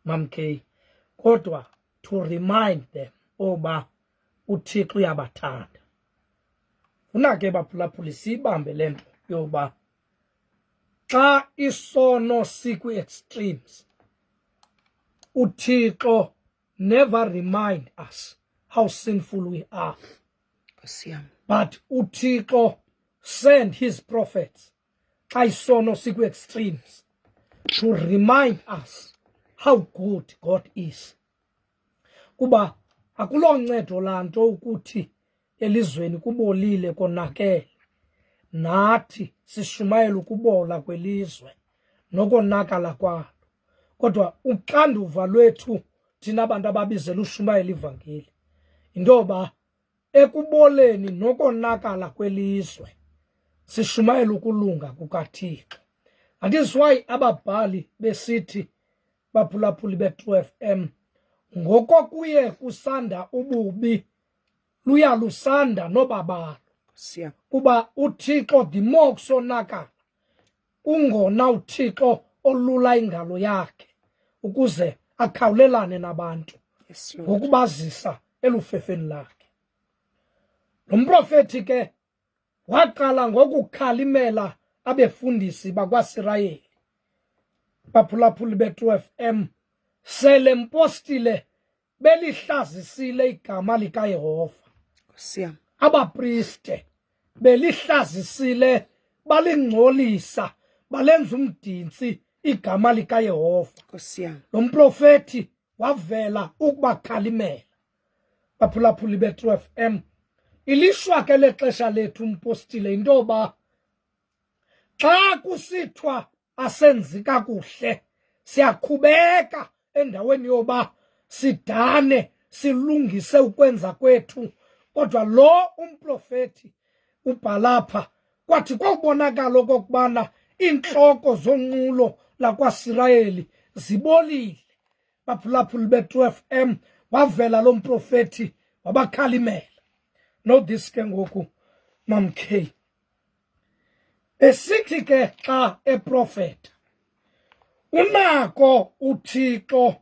mamkey kodwa to remind them oba uThixo uyabathanda. Funake baphulaphuli sibambe lento yoba xa isono sikwi extremes uThixo never remind us how sinful we are. But uThixo send his prophets xa isono sikwi extremes to remind us how good God is. Kuba akuloncedo lanto ukuthi elizweni kubolile konakele nathi sishumayela ukubola kwelizwe nokonakala kwalo. Kodwa uxanduva lwethu thina abantu ababizela ushumayela ivangeli indoba ekuboleni nokonakala kwelizwe sishumayela ukulunga kukaThixo. And this is why ababhali besithi baphulaphuli be-2FM ngoko kuye kusanda ububi luyalusanda nobabalo. Kuba uThixo the more kusonakala ungona uThixo olula ingalo yakhe ukuze akhawulelane nabantu ngokubazisa elufefeni lakhe. Lo mprofethi ke waqala ngokukhalimela abefundisi bakwaSirayeli baphulaphuli be-2FM sele mpostile belihlazisile igama likaYehova. Abapriste belihlazisile balingcolisa balenza umdintsi igama likaYehova. Lo mprofethi wavela ukubakhalimela baphulaphuli be-2FM. Ilishwa ke lexesha lethu umpostile intoba xa kusithwa asenzi kakuhle siyakhubeka endaweni yoba sidane silungise ukwenza kwethu. Kodwa lo umprofethi ubhalapha kwathi kokubonakala okokubana inhloko zonqulo lakwaSirayeli zibolile baphulaphuli be-2FM wavela lo mprofethi wabakhalimela. Note this ke ngoku mamkey esithi ke xa eprofeta unako uThixo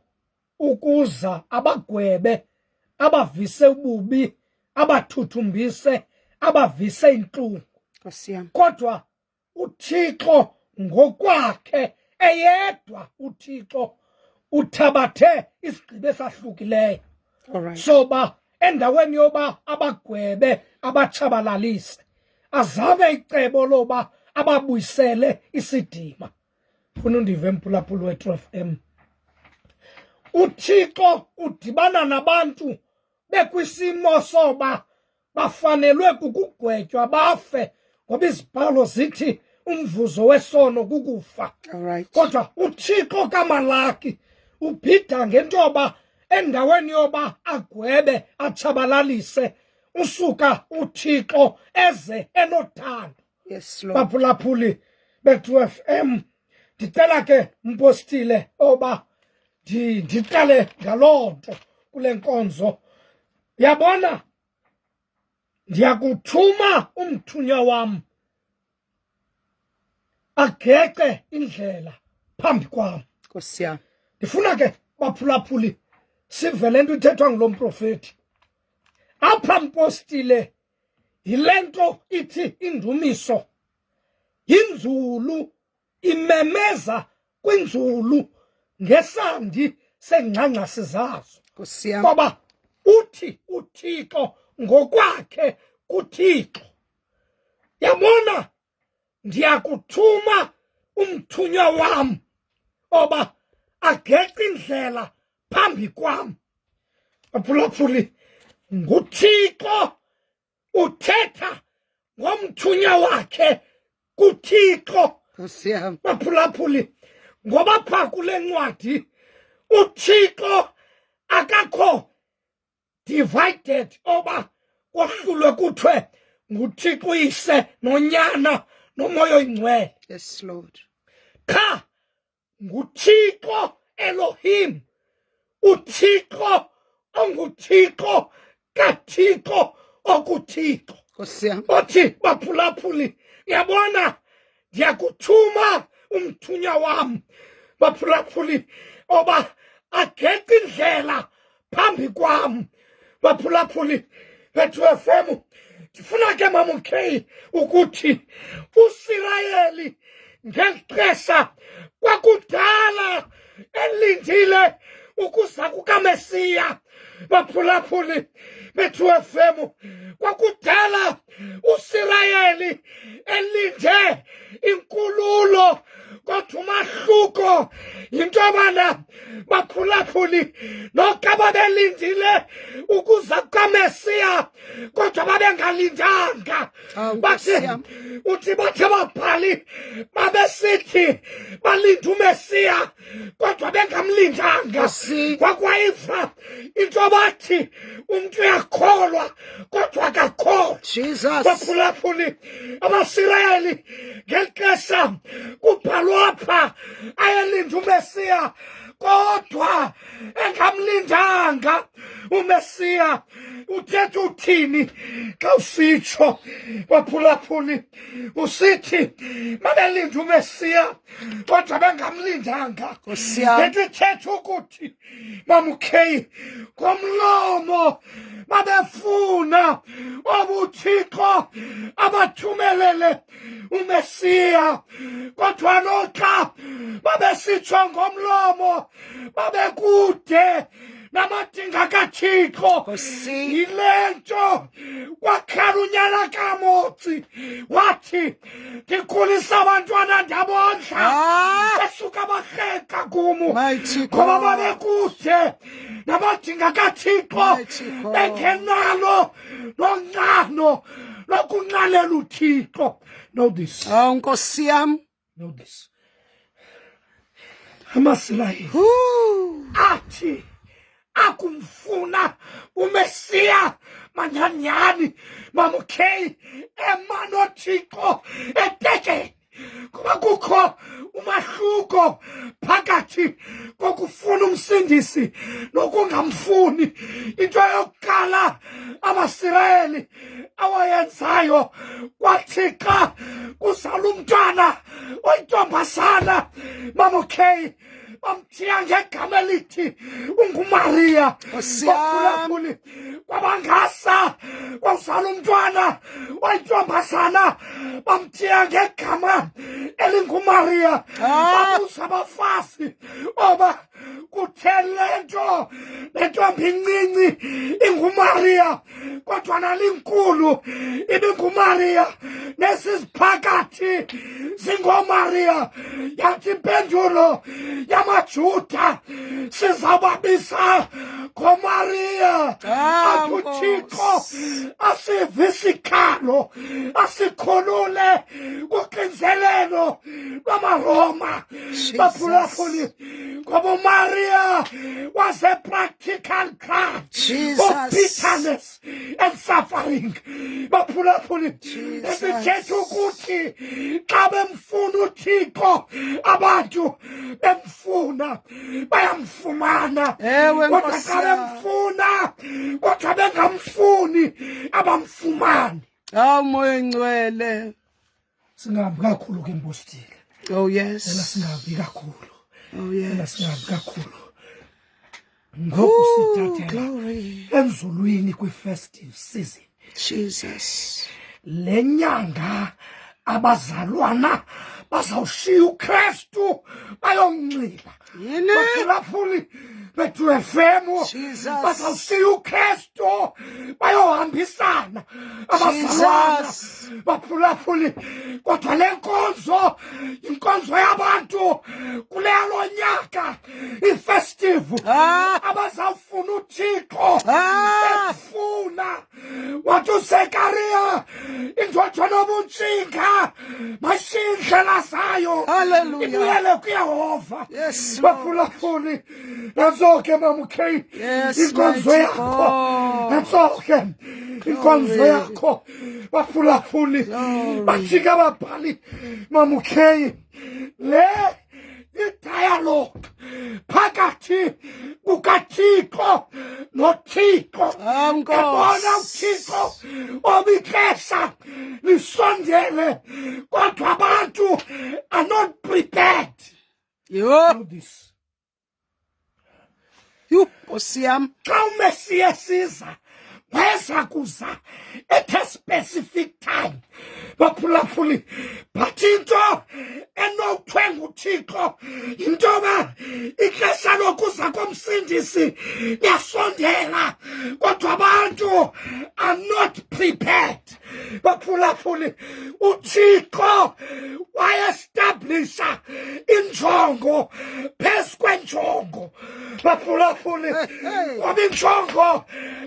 ukuza abagwebe abavise ububi abathuthumbise abavise inhlungu. Kodwa uThixo ngokwakhe eyedwa uThixo uthabathe isigqibo esahlukileyo. Soba endaweni yoba abagwebe abatshabalalise azame icebo loba ababuyisele isidima. Funa undive mphulaphuli we-2FM. uThixo udibana nabantu bekwisimo soba bafanelwe kukugwetywa bafe ngoba izibhalo zithi umvuzo wesono kukufa. Kodwa uThixo kamalaki ubhida ngentoba endaweni yoba agwebe atshabalalise usuka uThixo eze enothando. Baphulaphuli be-2FM ndicela ke mpostile oba ndiqale ngalonto kule nkonzo. Yabona ndiyakuthuma umthunywa wam ageqe indlela phambi kwam. Ndifuna ke baphulaphuli sive le nto ithethwa ngulo mprofethi. Apha mpostile yile nto ithi indumiso yinzulu imemeza kwinzulu ngesandi sengxangxasi zazo. Ngoba uthi uThixo ngokwakhe kuThixo. Yabona ndiyakuthuma umthunywa wam oba ageqe indlela phambi kwam. Baphulaphuli nguThixo uthetha ngomthunywa wakhe kuThixo. Baphulaphuli ngoba pha kule ncwadi uThixo akakho divided oba kohlulwe kuthiwe nguThixo uyise nonyana nomoya oyingcwele. Cha nguThixo Elohim uThixo onguThixo kaThixo okuThixo. Othi baphulaphuli yabona ndiyakuthuma umthunywa wam baphulaphuli oba bageqa indlela phambi kwam baphulaphuli bethu FM. Ndifuna ke Mama K ukuthi uSirayeli ngexesha kwakudala elindile ukuza kukaMesiya baphulaphuli bethu FM. Kwakudala uSirayeli elinde inkululo, kodwa umahluko yinto yobana baphulaphuli noxa babelindile ukuza kukaMesiya kodwa babengalindanga. Uthi bathe babhali babesithi balinde uMesiya kodwa bengamlindanga. Kwakwayiva into bathi umuntu uyakholwa kodwa akakholwa. Baphulaphuli abaSirayeli ngexesha kubhalwa apha ayelinde uMesiya kodwa engamlindanga uMesiya. Uthetha uthini xa usitsho baphulaphuli? Usithi babelinde uMesiya kodwa bengamlindanga. Lento ithetha ukuthi Mama K, ngomlomo babefuna ubuThixo abathumelele uMesiya, kodwa noxa babesitsho ngomlomo babekude namadinga kaThixo. Yile nto kwakhala unyana kaMotsi wathi ndikhulisa abantwana ndabondla besuka barheka kumo ngoba babekude namadinga kaThixo bengenalo nonqano lokunqalela uThixo. Know this. Nkosi yam. Know this. AmaSirayeli athi akumfuna uMesiya manyanyani Mama K emanoThixo etekeni, kuba kukho umahluko phakathi kokufuna umsindisi nokungamfuni. Into yokuqala AmaSirayeli awayenzayo kwathi xa kuzala umntwana oyintombazana Mama K bamthiya ngegama elithi unguMariya. Baphulaphuli kwabangasa kwazala umntwana oyintombazana bamthiya ngegama elinguMariya. Babuza abafazi oba kutheni le nto lentombi incinci inguMariya kodwa nalinkulu ibinguMariya, nesiziphakathi zingoMariya. Yathi impendulo yamaJuda, sizababisa ngoMariya. Athi uThixo asivise ikhalo, asikhulule kuxinzelelo lwamaRoma. Baphulaphuli ngoba uMariya was a practical cry of bitterness and suffering. Baphulaphuli esithetha ukuthi xa bemfuna uThixo abantu bemfuna bayamfumana, kodwa xa bemfuna kodwa bengamfuni abamfumani. Moya Ngcwele. Singahambi kakhulu ke mbostile. Oh yes. Singahambi kakhulu. Oh yes. Singahambi kakhulu. Ngoku sithathela enzulwini kwi-festive season. Jesus. Le nyanga abazalwana bazawushiya uKristu bayonxiba. Baphulaphuli bethu FM bazawushiya uKristu bayohambisana abazalwana. Baphulaphuli kodwa le nkonzo inkonzo yabantu kuleya lo nyaka ifestive abazawufuna uThixo befuna. Wathi uZekariya indodana nobutshinga mashiya indlela zayo ibuyele kuYehova. Baphulaphuli nazo ke Mama K inkonzo yakho, nazo ke inkonzo yakho baphulaphuli. Bajika ababhali Mama K le i-dialogue phakathi kukaThixo noThixo. Ebona uThixo obixesha lisondele kodwa abantu are not prepared. Know this. Osiyam. Xa uMesiya esiza weza kuza at a specific time. Baphulaphuli, but into enokuthiwa nguThixo into yoba ixesha lokuza komsindisi liyasondela, kodwa abantu are not prepared. Baphulaphuli, uThixo wayeestablisha injongo phezu kwenjongo. Baphulaphuli, ngoba injongo,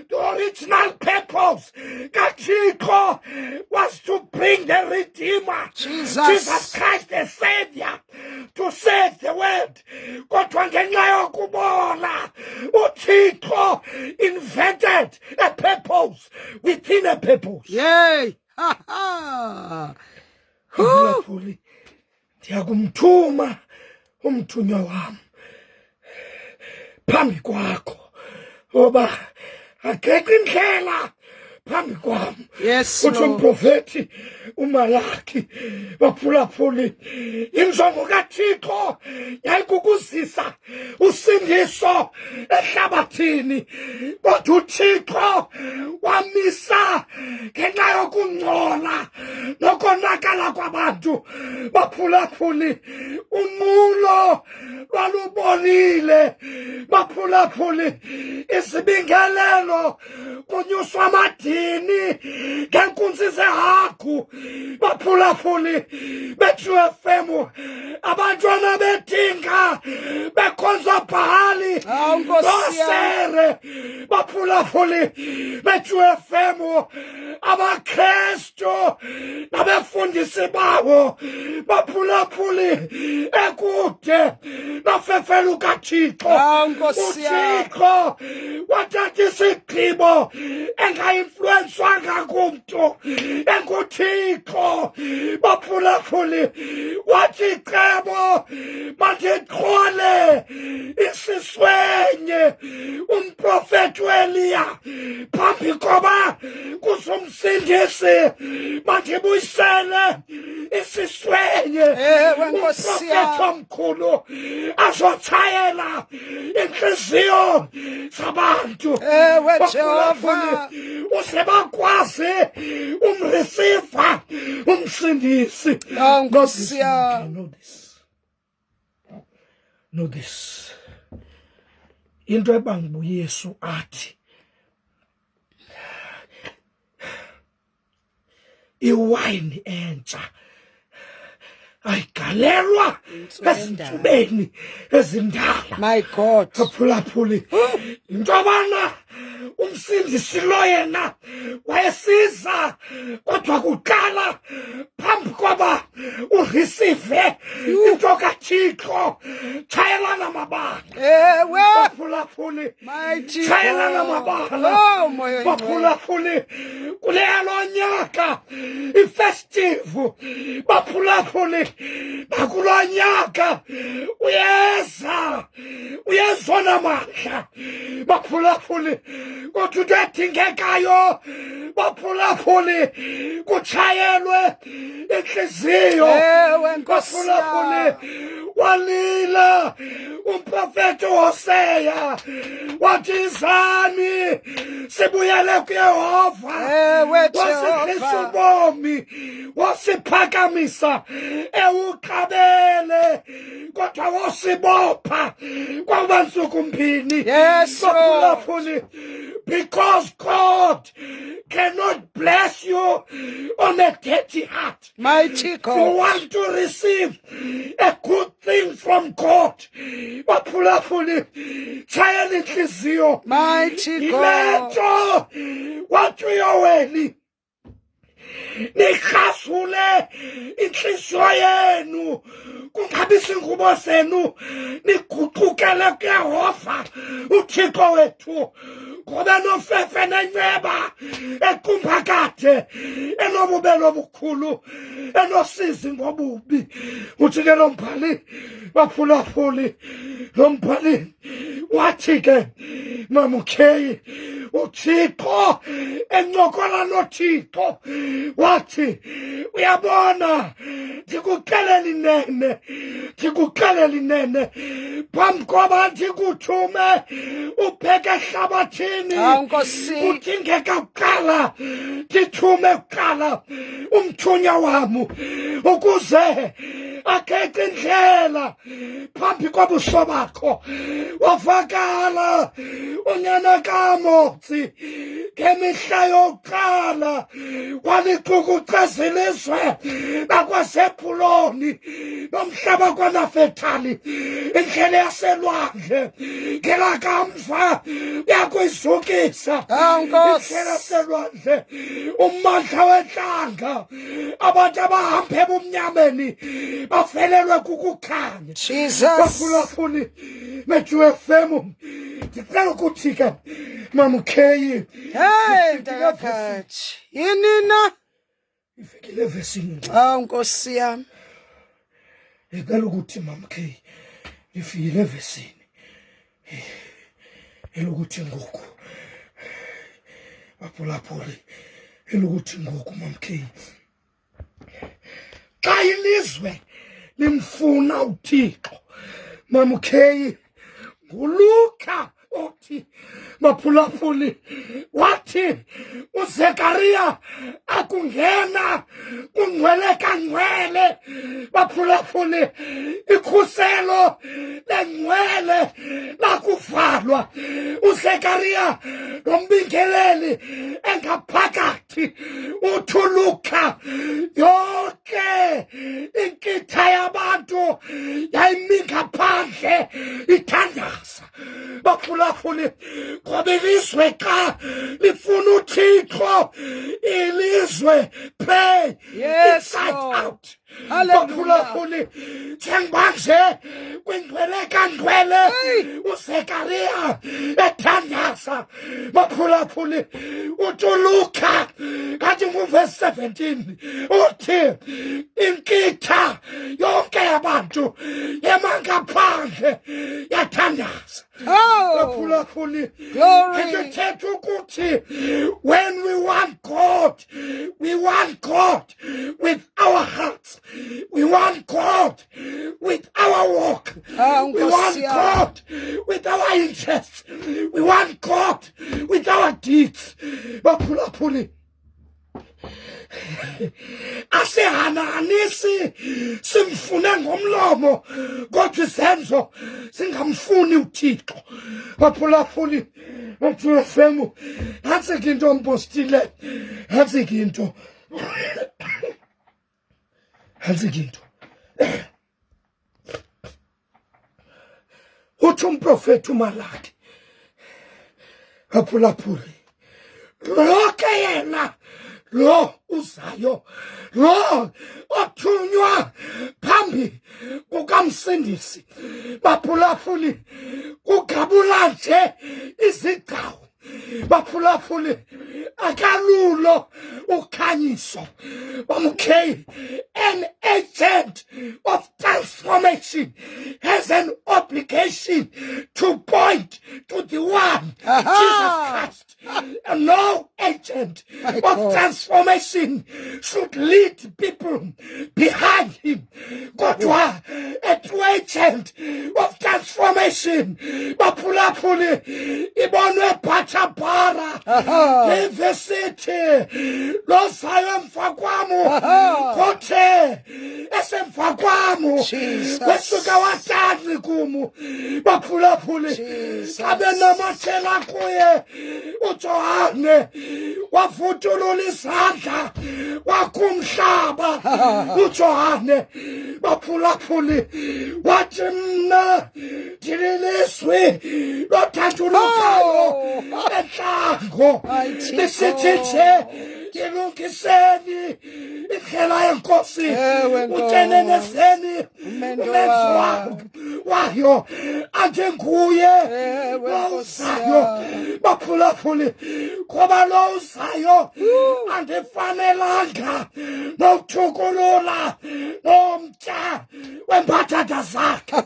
the original purpose kaThixo was to bring the Redeemer, Jesus Christ the Savior, to save the world. Kodwa ngenxa yokubola, uThixo invented a purpose within a purpose. Yay! Ha ha! Baphulaphuli, ndiyakumthuma umthunywa wam phambi kwakho, ngoba akekho indlela phambi kwam. Yes, uthi umprofethi uMalaki. Baphulaphuli, injongo kaThixo yayikukuzisa usindiso ehlabathini, kodwa uThixo wamisa ngenxa yokungcola nokonakala kwabantu. Baphulaphuli, unqulo lwalubonile. Baphulaphuli, izibingelelo kunyuswa amadini ngenkunzi zehagu. Baphulaphuli, beJFM abantwana bedinga bekhonza Bhali nosere. Baphulaphuli, beJFM abaKristu nabefundisi bawo. Baphulaphuli, ekude nofefela ukaThixo. uThixo wathatha isigqibo enga-influenswanga kumntu, enguThixo. Baphulaphuli, wathi icebo mandiqhole isiswenye umprofethi uEliya phambi koba kuzumsindisi, mandibuyisele isiswenye umprofethi omkhulu azotshayela inhliziyo zabantu. Jehova, uze bakwazi umreceiver umsindisi. Know this. Into ebanga uYesu athi iwayini entsha ayigalelwa ezintsubeni ezindala. My God. Baphulaphuli, into yobana umsindisi lo yena wayesiza, kodwa kuqala phambi koba ureceive into kaThixo, tshayelana mabala. Baphulaphuli, tshayelana mabala. Baphulaphuli, kuleya lo nyaka ifestive. Baphulaphuli, nakulo nyaka uyezona mandla. Baphulaphuli, kodwa into edingekayo, baphulaphuli, kutshayelwe inhliziyo. Baphulaphuli, walila umprofethi Hosea wathi izani sibuyele kuYehova, wasihlisa ubomi, wasiphakamisa ewuqabele, kodwa wasibopha kwabansuku mbini. Baphulaphuli, because God cannot bless you on a dirty heart. Mighty God. You want to receive a good thing from God. Baphulaphuli, tshayela inhliziyo. Mighty God. Iletho wathi uYoweli, nikhasule inhliziyo yenu, kungabisi ingubo zenu, niguqukele kuYehova uThixo wethu. Ngoba nofefe nenceba equmbakade enobubele obukhulu enosizi ngobubi. Uthi ke lo mbhali, baphulaphuli, lo mbhali wathi ke mamukheyi uThixo encokola noThixo wathi uyabona ndikuxelela inene phambi koba ndikuthume ubheke ehlabathini kudingeka kuqala ndithume kuqala umthunywa wam ukuze akhethe indlela phambi kobuso bakho wavakala unyana kaMotsi ngemihla yokuqala walixukuceza ilizwe lakwaZebhuloni nomhlaba kwaNafetali indlela yaselwandle ngelakamva uyakuyizukisa indlela yaselwandle ummandla wentlanga abantu abahambe ebumnyameni bavelelwe kukukhanya baphulaphuli Metro FM ndicela ukuthi ke mamkheyi Leka Gaji yini na ifikile evesini Nkosi yami ngicela ukuthi mamkheyi ifikile evesini elokuthi ngoku baphulaphuli elokuthi ngoku mamkheyi xa ilizwe limfuna uThixo mamkheyi nguLuka othi baphulaphuli wathi uZekariya akungena kungcwele kangcwele baphulaphuli ikhuselo lengcwele lakuvalwa uZekariya nombingeleli engaphakathi uThuluka yonke inkitha yabantu yayimi ngaphandle ithandaza baphulaphuli ngoba ilizwe xa lifuna uThixo ilizwe play inside out baphulaphuli njengoba nje kwingcwele kangcwele uZekariya ethandaza baphulaphuli uThuluka kanti nguvesi 17 uthi inkitha yonke yabantu yemangaphandle yathandaza baphulaphuli ngithetha ukuthi when we want God with our hearts, we want God with our walk, we want God with our interests, we want God with our deeds baphulaphuli asihananisi simfune ngomlomo kodwa izenzo singamfuni uThixo baphulaphuli Metro FM hatsi into mpostile hatsi into uthi umprofeti uMalaki baphulaphuli lokho yena lo uzayo lo othunywa phambi kukamsindisi baphulaphuli kugabula nje izigcawu baphulaphuli akalulo ukhanyiso okay an agent of transformation has an obligation to point to the one Jesus Christ. No agent of transformation should lead people behind him. Kodwa a true agent of transformation baphulaphuli ibonwe phathapara evesithi lozayo emva kwamu kothe esemva kwamu wesuka watanzi kumu baphulaphuli abe namathela kuye uJohane wavutulula izandla wakumhlaba uJohane baphulaphuli wathi mna ndililizwi lothandulukayo entlango lisithi nje ndilungiseni indlela yenkosi uteneneseni umenzi wayo anjenguye lo uzayo baphulaphuli ngoba lo uzayo andifanelanga nokuthukulula nomtya wembatata zakhe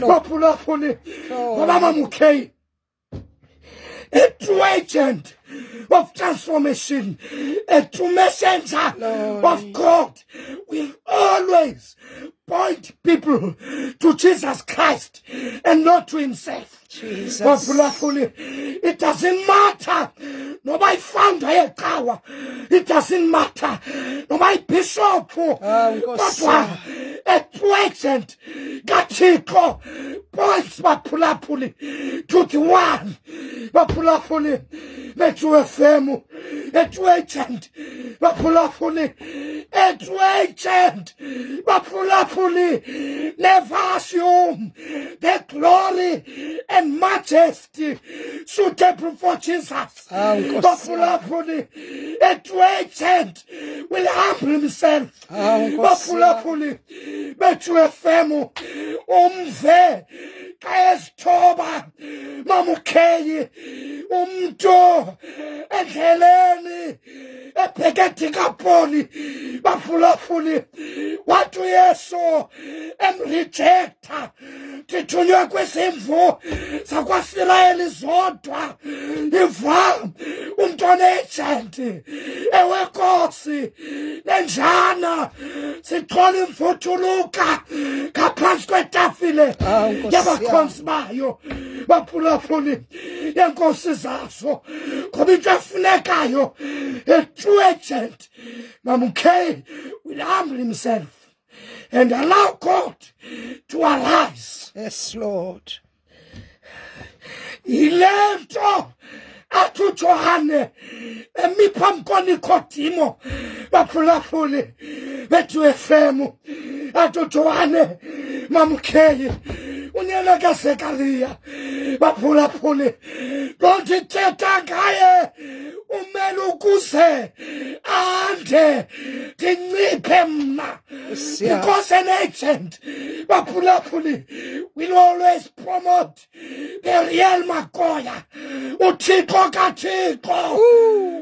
baphulaphuli ngoba mamukheyi a true agent of transformation, a true messenger of God will always point people to Jesus Christ and not to himself. Jesus. It doesn't matter. Nobody found a tower. It doesn't matter. Nobody bishop. But a present kaThixo points baphulaphuli to the one baphulaphuli bethu efemu ethu agent baphulaphuli ethu agent baphulaphuli never assume the glory and majesty suitable for Jesus. Baphulaphuli ethu agent will humble himself. Baphulaphuli bethu efemu umve kayesithoba mamukheyi umntu endleleni ebheketi kapoli baphulaphuli wathi uYesu emrejecta tithunywe kwizimvu zakwaSirayeli zodwa iva umntwana ejenti ewenkosi nenjana sithola imvuthuluka ngaphansi kwetafile yabakhonzi bayo baphulaphuli yenkosi zazo ngoba into efunekayo a true agent mamukheyi will humble himself and allow God to arise. Yes, Lord. Ilento athu Johane emiphamko Nikodimo baphulaphuli bethu efemu athu Johane mamukheyi unyana kaZekariya baphulaphuli lonke ithetha ngaye umele ukuze ande ndinciphe mna because an agent baphulaphuli will always promote the real Makoya uThixo kaThixo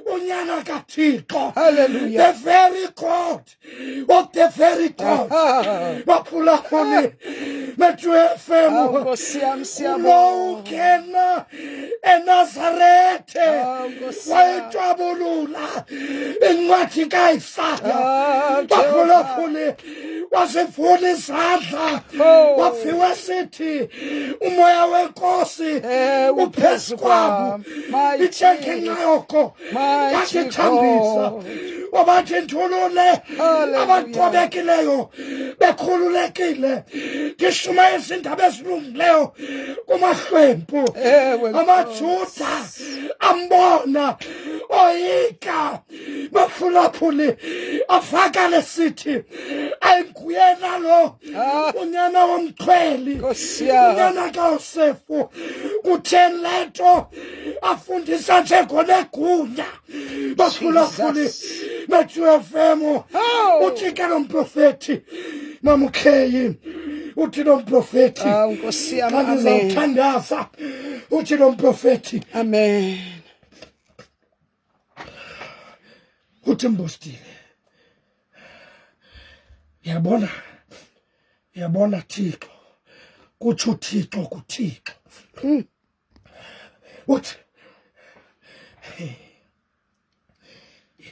unyana kaThixo. Hallelujah. The very God of the very God baphulaphuli bethu efemu ungena eNazarethe wayetwabulula incwadi kaIsaya baphulaphuli wasivula izandla wafiwa sithi umoya wenkosi uphezu kwabo itshekhe nqayoko yasithambisa wabathi nthulule abaqobekileyo bekhululekile ndishumayela izindaba ezilungileyo kumahlwempu amaJuda ambona oyika baphulaphuli afakale sithi ayinguyena lo unyana womxhweli unyana kaYosefu kutheni lento afundisa njengonegunya baphulaphuli bethu efemu uthi ke lo mprofethi mamukheyi uthi lo mprofethi Nkosi yami, amen. ngizawuthandaza uthi lo mprofethi Amen. uthi mbostile yabona Thixo kutsho uThixo kuThixo uthi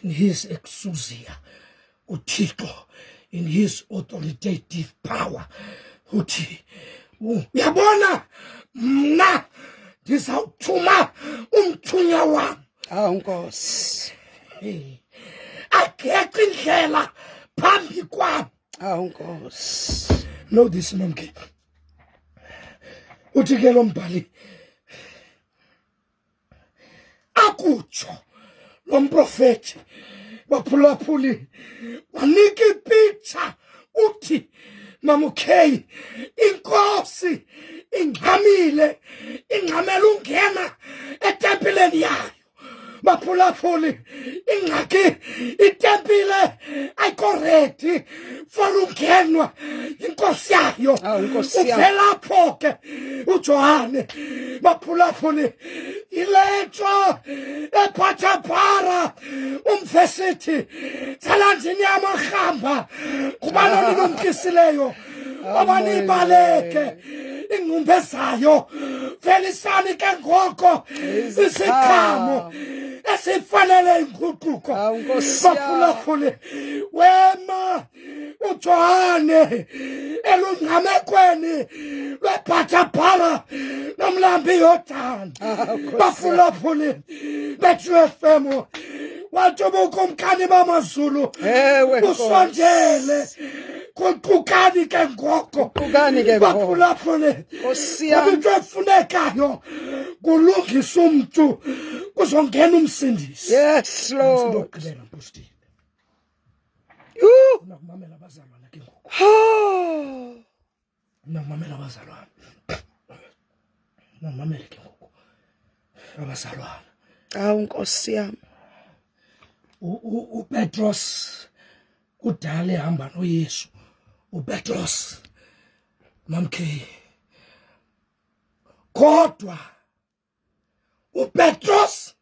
in his exousia uThixo in his authoritative power uthi uyabona mna ndizawuthuma umthunywa wami Nkosi. akekho indlela phambi kwami Nkosi. know this momke uthi ke lo mbhali akutsho lo mprofethi baphulaphuli wanika ipicture uthi mamukheyi inkosi ingxamile ingxamela ungena etempileni yayo baphulaphuli ingxaki itempile ayikho ready for ungenwa inkosi yayo uvela apho ke uJohane baphulaphuli iletho ephathapara umvesithi salandini yamahamba kubanani nomkisileyo abanibaleke ingcumbezayo velisani ke ngoko isiqhamo esifanele inguquko baphulaphule wema uJohane elungqamekweni lwebhathaphala nomlambi Yordani baphulaphule bethu FM wajobuka umkani bamazulu usondele kuqukani ke ngoko baphulaphule abantu efunekayo kulungisa umuntu kuzongena umsindisi. Yes, Lord. Nakumamela abazalwane ke ngoku. Oh. Nakumamela abazalwane. Nakumamela ke ngoku. Abazalwane. Nkosi yami. uPetros kudala ehamba noYesu. uPetros namkhe kodwa uPetros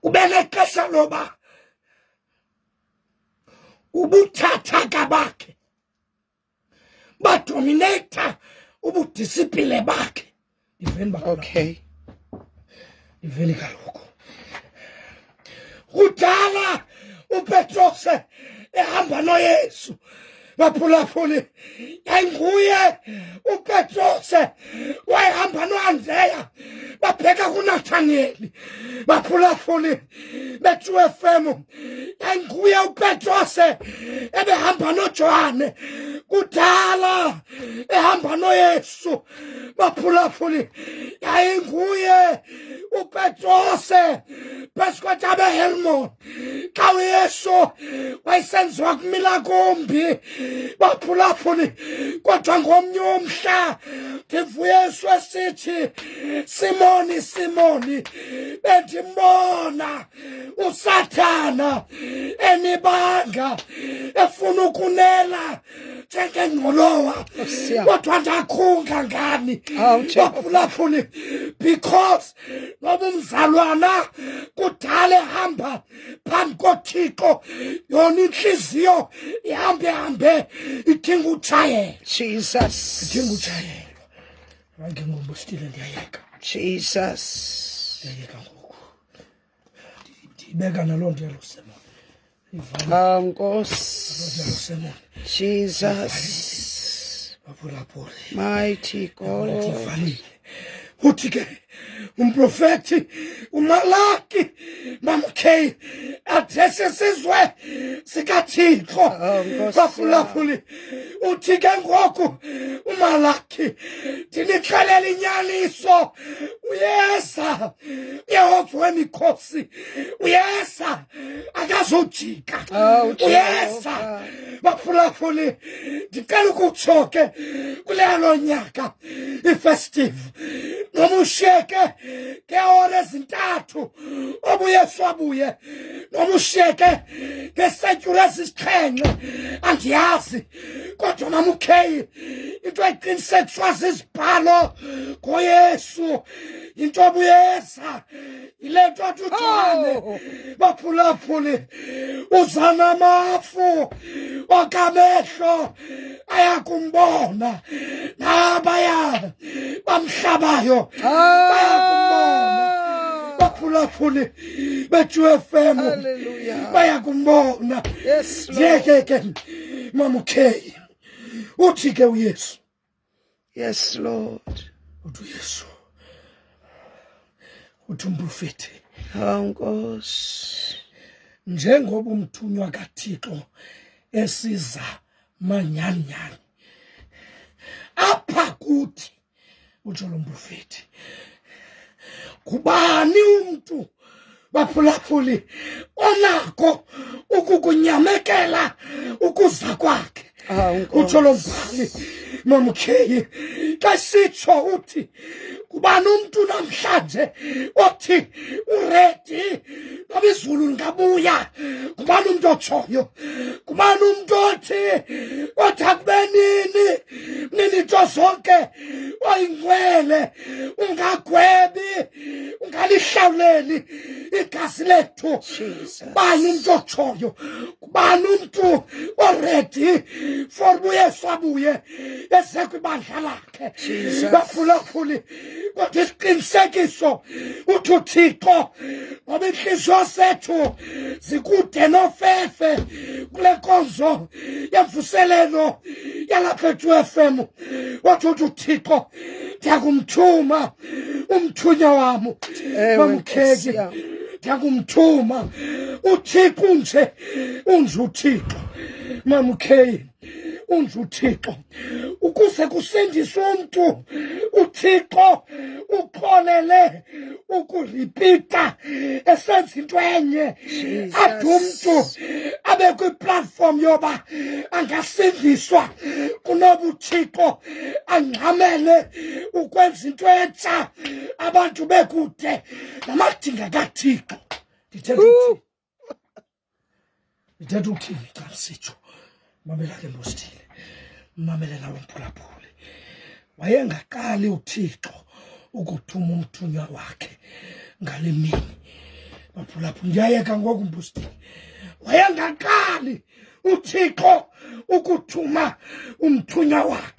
ubelexesha loba ubuthathaka bakhe badominate ubudiscipline bakhe. Okay. Iveli kaloku kudala uPetros ehamba noYesu baphulaphule yayinguye uPetros wayehamba noAndreya babheka kuNathanieli baphulaphule bethu FM yayinguye uPetros ebehamba noJohane kudala ehamba noYesu baphulaphule yayinguye uPetros phezu Hermon xa uYesu wayesenziwa kumila kumbi baphulaphule kodwa ngomnye umhla ndivuyesu esithi Simoni Simoni bendimbona uSathana enibanga efuna ukunela njengengqolowa kodwa ndakhunga ngani baphulaphule because noba umzalwana kudala ehamba phambi koThixo yona inhliziyo ihambe idinga utshayela. Jesus. Idinga utshayela. Hayi ke ngombustile ndiyayeka. Jesus. Ndiyayeka ngoku. Ndibeka naloo nto yalusemo. Nkosi. Jesus. Baphulaphule. Mighty God. Uthi ke umprofeti uMalaki bamkhe adresse sizwe sikaThixo baphulaphule uthi ke ngoku uMalaki ndinixelela inyaniso uyeza Yehova wemikhosi uyeza akazojika uyeza baphulaphule ndicela ukutsho ke kulelo nyaka ifestive nomushiyeke ngeehora ezintathu obuyesu abuye nomushiyeke ngeesetyhuri ezisixhenxe andiyazi kodwa mamukheyi into eqinisekiswa zizibhalo ngoYesu into obuyeza yile nto athi uJohane baphulaphule uza namafu okamehlo ayakumbona nabaya bamhlabayo bayakumbona baphulaphule bethu FM bayakumbona. Yes, Yeke mamukheyi uthi ke uYesu. Yes, Lord. Uthi uYesu uthi umprofeti Nkosi njengoba umthunywa kaThixo esiza manyanyani apha kuthi utsho lo mprofeti kubani umuntu baphulaphuli onako ukukunyamekela ukuza kwakhe utsho lo mbhali mamkheyi xa sitsho uthi kubani umuntu namhlanje othi uredi noba izulu lingabuya kubani umuntu otshoyo kubani umuntu othi akube nini nto zonke oyingcwele ungagwebi ungalihlawuleli igazi lethu bani umuntu otshoyo bani umuntu already for uyesu abuye eze kwibandla lakhe baphulaphuli kodwa isiqinisekiso uthi uThixo ngoba inhliziyo zethu zikude nofefe kule nkonzo yemvuselelo yalapha eJFM wathi uThixo ndiyakumthuma umthunya wami bamkheke ndiyakumthuma uThixo unje uThixo mamkheke unje uThixo ukuze kusindiswe umuntu uThixo uxolele ukuripita esenza into enye ade umuntu abe kwiplatform yoba angasindiswa kunoba uThixo angxamele ukwenza into entsha abantu bekude namadinga kaThixo ndithetha uthini xa sitsho mamela ke mbosithile mamele nawe mphulaphuli wayengaqali uThixo ukuthuma umthunywa wakhe ngale mini baphulaphuli ndiyayeka ngoku mbosithile wayengaqali uThixo ukuthuma umthunywa wakhe